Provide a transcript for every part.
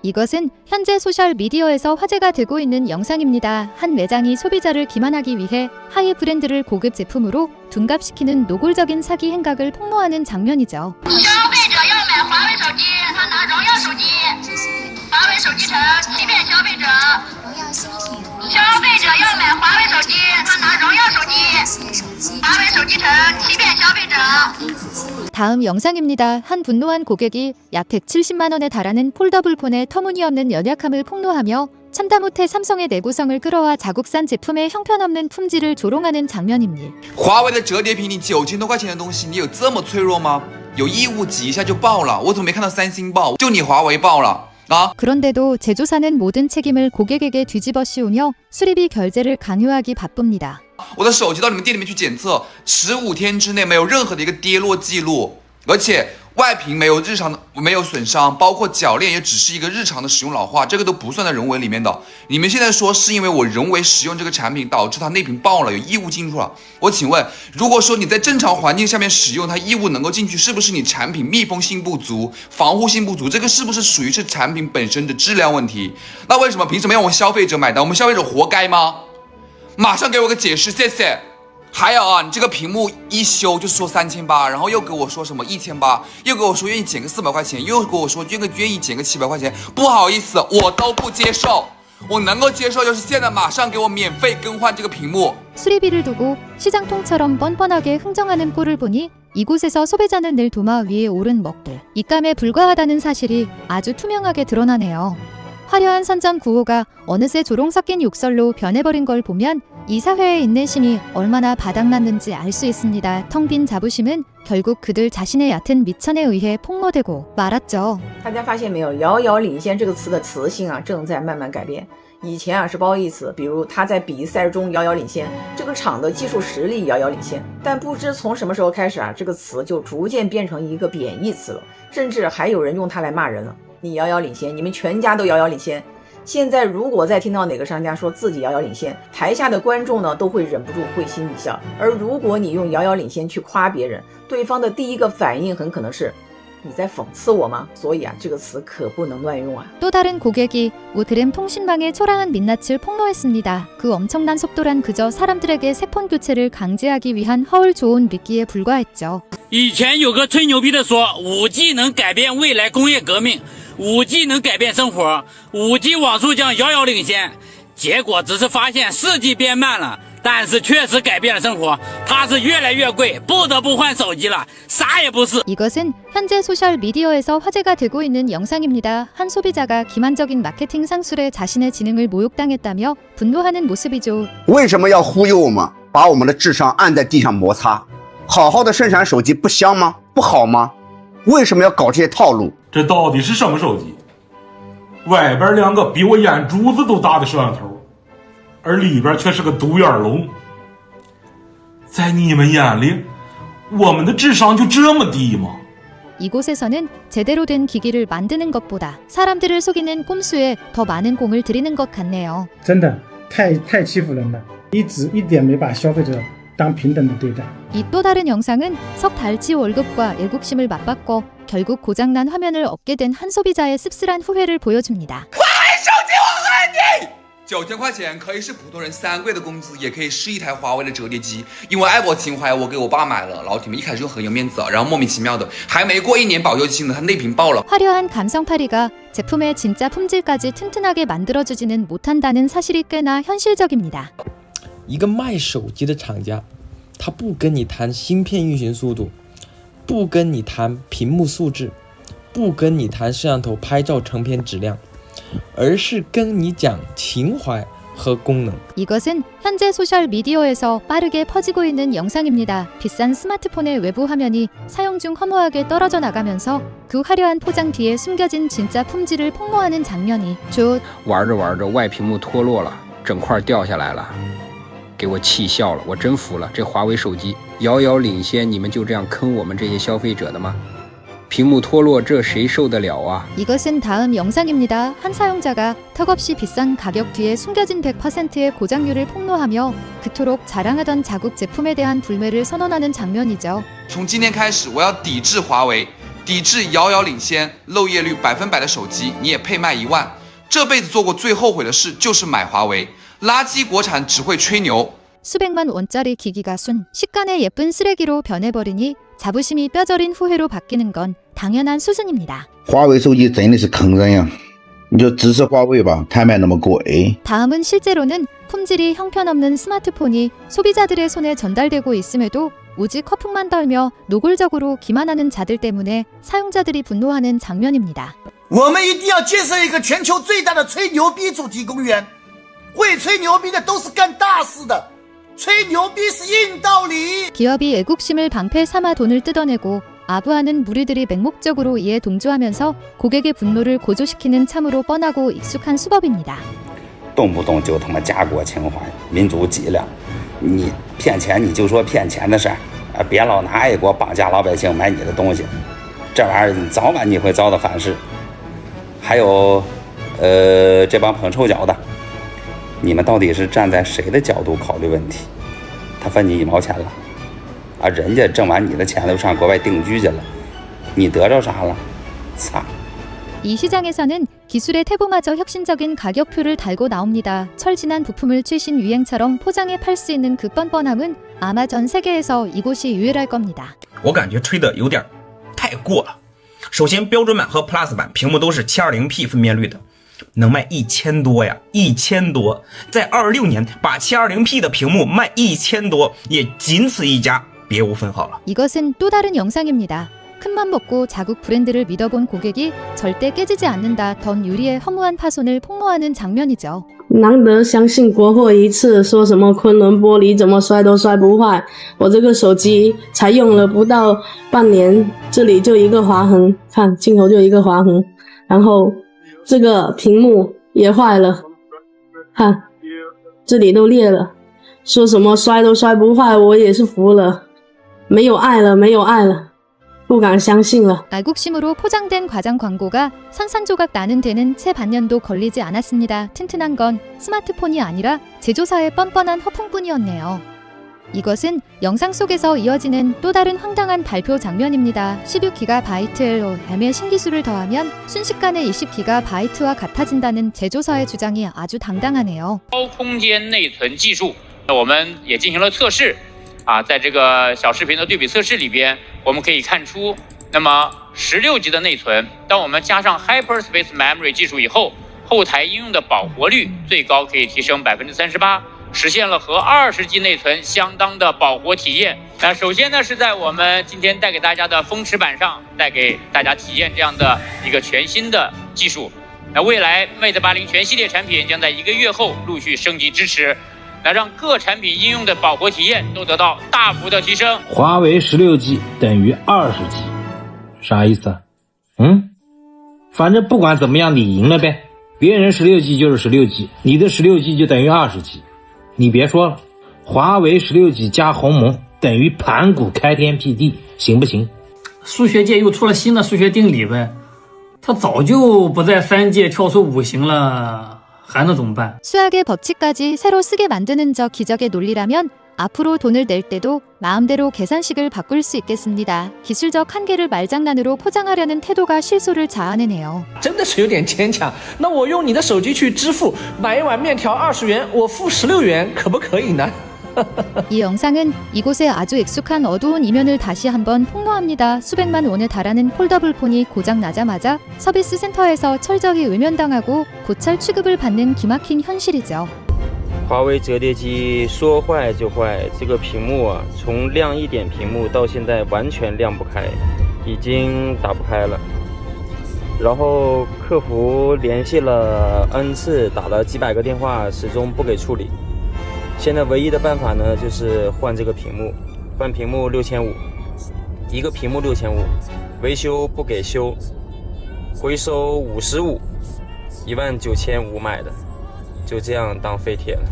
이것은 현재 소셜미디어에서 화제가 되고 있는 영상입니다. 한 매장이 소비자를 기만하기 위해 하이 브랜드를 고급 제품으로 둔갑시키는 노골적인 사기 행각을 폭로하는 장면이죠. 消费者要买华为手机，他拿荣耀手机，华为手机城欺骗消费者。消费者要买华为手机，他拿荣耀手机，华为手机城欺骗消费者。 다음 영상입니다. 한 분노한 고객이 약 170만 원에 달하는 폴더블 폰의 터무니없는 연약함을 폭로하며 참다 못해 삼성의 내구성을 끌어와 자국산 제품의 형편없는 품질을 조롱하는 장면입니다. 华为的折叠屏，你9000多块钱的东西，你有这么脆弱吗？有异物挤一下就爆了，我怎么没看到三星爆？就你华为爆了啊！ 그런데도 제조사는 모든 책임을 고객에게 뒤집어 씌우며 수리비 결제를 강요하기 바쁩니다. 我的手机到你们店里面去检测，15天之内没有任何的一个跌落记录，而且外屏没有损伤，包括铰链也只是一个日常的使用老化，这个都不算在人为里面的。你们现在说是因为我人为使用这个产品导致它内屏爆了，有异物进入了。我请问，如果说你在正常环境下面使用，它异物能够进去，是不是你产品密封性不足、防护性不足？这个是不是属于是产品本身的质量问题？那为什么凭什么让我们消费者买单？我们消费者活该吗？马上给我个解释，谢谢。还有啊，你这个屏幕一修就说3800，然后又给我说什么1800，又给我说愿意减个400块钱，又给我说愿意减个700块钱，不好意思，我都不接受。我能够接受就是现在马上给我免费更换这个屏幕。 수리비를 두고 시장통처럼 뻔뻔하게 흥정하는 꼴을 보니 이곳에서 소비자는 늘 도마 위에 오른 먹들, 입감에 불과하다는 사실이 아주 투명하게 드러나네요. 화려한 선전 구호가 어느새 조롱 섞인 욕설로 변해버린 걸 보면 이 사회의 인내심이 얼마나 바닥났는지 알 수 있습니다. 텅 빈 자부심은 결국 그들 자신의 얕은 미천에 의해 폭로되고 말았죠. 大家发现没有，遥遥领先这个词的词性啊，正在慢慢改变。以前啊是褒义词，比如他在比赛中遥遥领先，这个厂的技术实力遥遥领先。但不知从什么时候开始啊，这个词就逐渐变成一个贬义词了，甚至还有人用它来骂人了。你遥遥领先，你们全家都遥遥领先。现在如果再听到哪个商家说自己遥遥领先，台下的观众呢都会忍不住会心一笑。而如果你用遥遥领先去夸别人，对方的第一个反应很可能是你在讽刺我吗？所以啊，这个词可不能乱用啊。 또 다른 고객이 우드램 통신망의 초라한 민낯을 폭로했습니다. 그 엄청난 속도란 그저 사람들에게 새 폰 교체를 강제하기 위한 허울 좋은 믿기에 불과했죠. 以前有个吹牛逼的说 5G 能改变未来工业革命 5G 能改变生活 5G 网速将遥遥领先 结果只是发现4G 变慢了 但是确实改变了生活 它是越来越贵 不得不换手机了 啥也不是 이것은 현재 소셜미디어에서 화제가 되고 있는 영상입니다. 한 소비자가 기만적인 마케팅 상술에 자신의 지능을 모욕당했다며 분노하는 모습이죠. 为什么要忽悠我们，把我们的智商按在地上摩擦？好好的生产手机不香吗？不好吗？为什么要搞这些套路？这到底是什么手机？外边两个比我眼珠子都大的摄像头，而里边却是个独眼龙。在你们眼里，我们的智商就这么低吗？ 이곳에서는 제대로 된 기기를 만드는 것보다 사람들을 속이는 꼼수에 더 많은 공을 들이는 것 같네요. 真的太欺负人了，一点没把消费者当平等的对待。 이 또 다른 영상은 석 달치 월급과 애국심을 맞바꿔 결국 고장난 화면을 얻게 된 한 소비자의 씁쓸한 후회를 보여줍니다. 9000块钱可以是普通人3个月的工资，也可以是一台华为的折叠机。因为爱国情怀，我给我爸买了。老铁们一开始就很有面子，然后莫名其妙的，还没过1年保修期呢，它内屏爆了。 화려한 감성팔이가 제품의 진짜 품질까지 튼튼하게 만들어주지는 못한다는 사실이 꽤나 현실적입니다. 一个卖手机的厂家，他不跟你谈芯片运行速度，不跟你谈屏幕素质，不跟你谈摄像头拍照成片质量，而是跟你讲情怀和功能. 이것은 현재 소셜미디어에서 빠르게 퍼지고 있는 영상입니다. 비싼 스마트폰의 외부 화면이 사용 중 허무하게 떨어져 나가면서 그 화려한 포장 뒤에 숨겨진 진짜 품질을 폭로하는 장면이 쭉 玩着玩着外屏幕脱落了，整块掉下来了，给我气笑了，我真服了，这华为手机遥遥领先，你们就这样坑我们这些消费者的吗？屏幕脱落，这谁受得了啊？ 이것은 다음 영상입니다. 한 사용자가 턱없이 비싼 가격 뒤에 숨겨진 100%의 고장률을 폭로하며 그토록 자랑하던 자국 제품에 대한 불매를 선언하는 장면이죠. 从今天开始，我要抵制华为，抵制遥遥领先、漏页率100%的手机，你也配卖1万？这辈子做过最后悔的事就是买华为，垃圾国产只会吹牛。 수백만 원짜리 기기가 순식간에 예쁜 쓰레기로 변해버리니 자부심이 뼈저린 후회로 바뀌는 건 당연한 수순입니다. 华为手机真的是坑人呀！你就支持华为吧，才卖那么贵。 다음은 실제로는 품질이 형편없는 스마트폰이 소비자들의 손에 전달되고 있음에도 오직 허풍만 떨며 노골적으로 기만하는 자들 때문에 사용자들이 분노하는 장면입니다. 我们一定要建设一个全球最大的吹牛逼主题公园。会吹牛逼的都是干大事的，吹牛逼是硬道理。 기업이 애국심을 방패 삼아 돈을 뜯어내고 아부하는 무리들이 맹목적으로 이에 동조하면서 고객의 분노를 고조시키는 참으로 뻔하고 익숙한 수법입니다. 动不动就他妈家国情怀、民族脊梁，你骗钱你就说骗钱的事儿，别老拿爱国绑架老百姓买你的东西，这玩意儿早晚你会遭到反噬。还有，这帮捧臭脚的，你们到底是站在谁的角度考虑问题？他分你1毛钱了，啊，人家挣完你的钱都上国外定居去了，你得着啥了？操！ 이 시장에서는 기술의 태보마저 혁신적인 가격표를 달고 나옵니다. 철진한 부품을 최신 유행처럼 포장해 팔 수 있는 그 뻔뻔함은 아마 전 세계에서 이곳이 유일할 겁니다. 我感觉吹的有点太过了。首先，标准版和 Plus 版屏幕都是720P 分辨率的，能卖1000多呀，1000多！在26年把720P 的屏幕卖1000多，也仅此一家，别无分号了。 이것은 또 다른 영상입니다. 큰맘 먹고 자국 브랜드를 믿어본 고객이 절대 깨지지 않는다 던 유리의 허무한 파손을 폭로하는 장면이죠. 难得相信国货一次，说什么昆仑玻璃怎么摔都摔不坏。我这个手机才用了不到半年，这里就一个划痕，看镜头就一个划痕，然后这个屏幕也坏了，看这里都裂了。说什么摔都摔不坏，我也是服了，没有爱了，没有爱了。 不敢相信了。 애국심으로 포장된 과장 광고가 산산조각 나는 데는 채 반년도 걸리지 않았습니다. 튼튼한 건 스마트폰이 아니라 제조사의 뻔뻔한 허풍뿐이었네요. 이것은 영상 속에서 이어지는 또 다른 황당한 발표 장면입니다. 16GB의 신기술을 더하면 순식간에 20GB와 같아진다는 제조사의 주장이 아주 당당하네요. 高空间内存技术，我们也进行了测试。 在这个小视频的对比测试里边，我们可以看出，那么16G 的内存，当我们加上 Hyperspace Memory 技术以后，后台应用的饱活率最高可以提升38%，实现了和20G 内存相当的饱活体验。那首先呢，是在我们今天带给大家的风驰版上，带给大家体验这样的一个全新的技术。那未来 Mate 80全系列产品将在1个月后陆续升级支持。 那让各产品应用的饱活体验都得到大幅的提升。华为16G 等于20G，啥意思啊？反正不管怎么样，你赢了呗。别人16G 就是16G，你的16G 就等于20G。你别说了，华为16G 加鸿蒙等于盘古开天辟地，行不行？数学界又出了新的数学定理呗，它早就不在3界跳出5行了。 수학의 법칙까지 새로 쓰게 만드는 저 기적의 논리라면 앞으로 돈을 낼 때도 마음대로 계산식을 바꿀 수 있겠습니다. 기술적 한계를 말장난으로 포장하려는 태도가 실소를 자아내네요. 真的是有点牵强。那我用你的手机去支付，买一碗面条20元，我付16元，可不可以呢？ 이 영상은 이곳의 아주 익숙한 어두운 이면을 다시 한번 폭로합니다. 수백만 원에 달하는 폴더블 폰이 고장 나자마자 서비스 센터에서 철저히 외면당하고 고철 취급을 받는 기막힌 현실이죠. 华为折叠机说坏就坏，这个屏幕啊，从亮一点屏幕到现在完全亮不开，已经打不开了。然后客服联系了 N 次，打了几百个电话，始终不给处理。 现在唯一的办法呢，就是换这个屏幕，换屏幕6500，一个屏幕6500，维修不给修，回收55，19500买的，就这样当废铁了。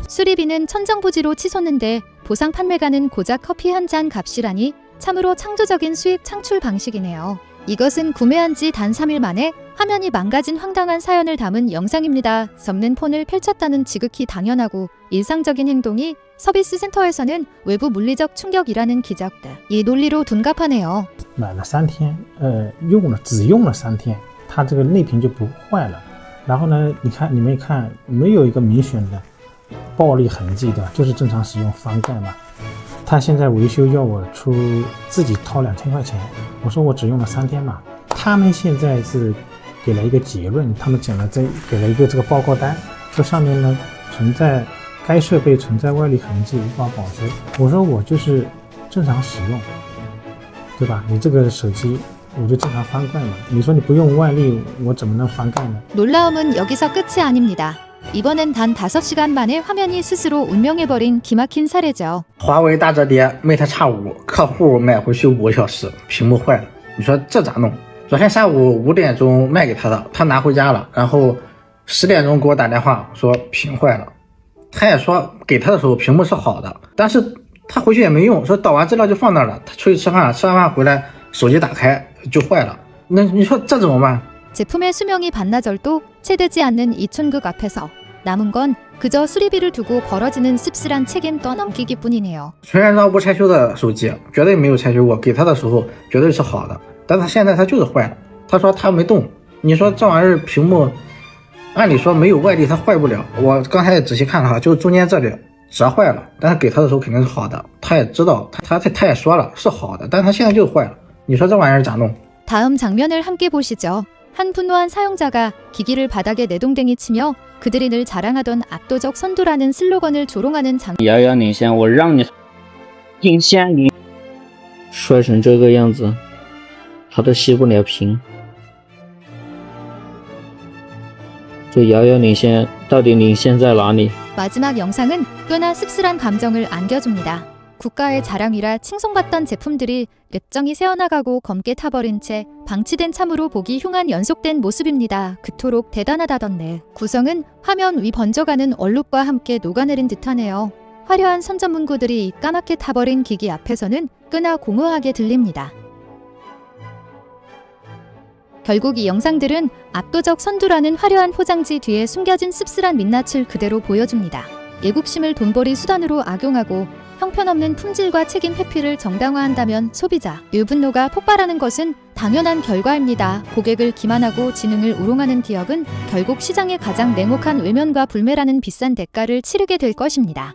수리비는 천정부지로 치솟는데 보상 판매가는 고작 커피 한 잔 값이라니 참으로 창조적인 수익 창출 방식이네요. 이것은 구매한 지 단 3일 만에 화면이 망가진 황당한 사연을 담은 영상입니다. 접는 폰을 펼쳤다는 지극히 당연하고 일상적인 행동이 서비스 센터에서는 외부 물리적 충격이라는 기적들. 이 논리로 둔갑하네요. 买了3天，只用了3天，它这个内屏就不坏了。然后呢，你们看，没有一个明显的暴力痕迹的，就是正常使用翻盖嘛。他现在维修要我自己掏2000块钱，我说我只用了3天嘛。他们现在是给了一个结论，他们给了一个这个报告单，这上面呢该设备存在外力痕迹无法保值。我说我就是正常使用，对吧？你这个手机我就正常翻盖嘛。你说你不用外力，我怎么能翻盖呢？ 놀라움은 여기서 끝이 아닙니다. 이번엔 단 5시간 만에 화면이 스스로 운명해버린 기막힌 사례죠. 华为大折叠 Mate X5，客户买回去5个小时，屏幕坏了，你说这咋弄？昨天下午5点钟卖给他的，他拿回家了，然后10点钟给我打电话说屏坏了。他也说给他的时候屏幕是好的，但是他回去也没用，说导完资料就放那儿了。他出去吃饭，吃完饭回来手机打开就坏了。那你说这怎么办？ 제품의 수명이 반나절도 채되지 않는 이촌극 앞에서 남은 건 그저 수리비를 두고 벌어지는 씁쓸한 책임 떠넘기기뿐이네요. 全原装不拆修的手机绝对没有拆修过，给他的时候绝对是好的，但他现在他就是坏了。他说他没动，你说这玩意儿屏幕按理说没有外力它坏不了，我刚才也仔细看了哈，就中间这里折坏了，但是给他的时候肯定是好的，他也知道，他也说了是好的，但是他现在就是坏了，你说这玩意儿咋弄？ 다음 장면을 함께 보시죠. 한 분노한 사용자가 기기를 바닥에 내동댕이 치며 그들이 늘 자랑하던 압도적 선두라는 슬로건을 조롱하는 장면. 遥遥领先，我让你领先，你摔成这个样子，他都熄不了屏。这遥遥领先到底领先在哪里？ 마지막 영상은 꽤나 씁쓸한 감정을 안겨줍니다. 국가의 자랑이라 칭송받던 제품들이 열정이 새어나가고 검게 타버린 채 방치된 참으로 보기 흉한 연속된 모습입니다. 그토록 대단하다던데. 구성은 화면 위 번져가는 얼룩과 함께 녹아내린 듯하네요. 화려한 선전문구들이 까맣게 타버린 기기 앞에서는 꽤나 공허하게 들립니다. 결국 이 영상들은 압도적 선두라는 화려한 포장지 뒤에 숨겨진 씁쓸한 민낯을 그대로 보여줍니다. 애국심을 돈벌이 수단으로 악용하고 형편없는 품질과 책임 회피를 정당화한다면 소비자 유분노가 폭발하는 것은 당연한 결과입니다. 고객을 기만하고 지능을 우롱하는 기업은 결국 시장의 가장 냉혹한 외면과 불매라는 비싼 대가를 치르게 될 것입니다.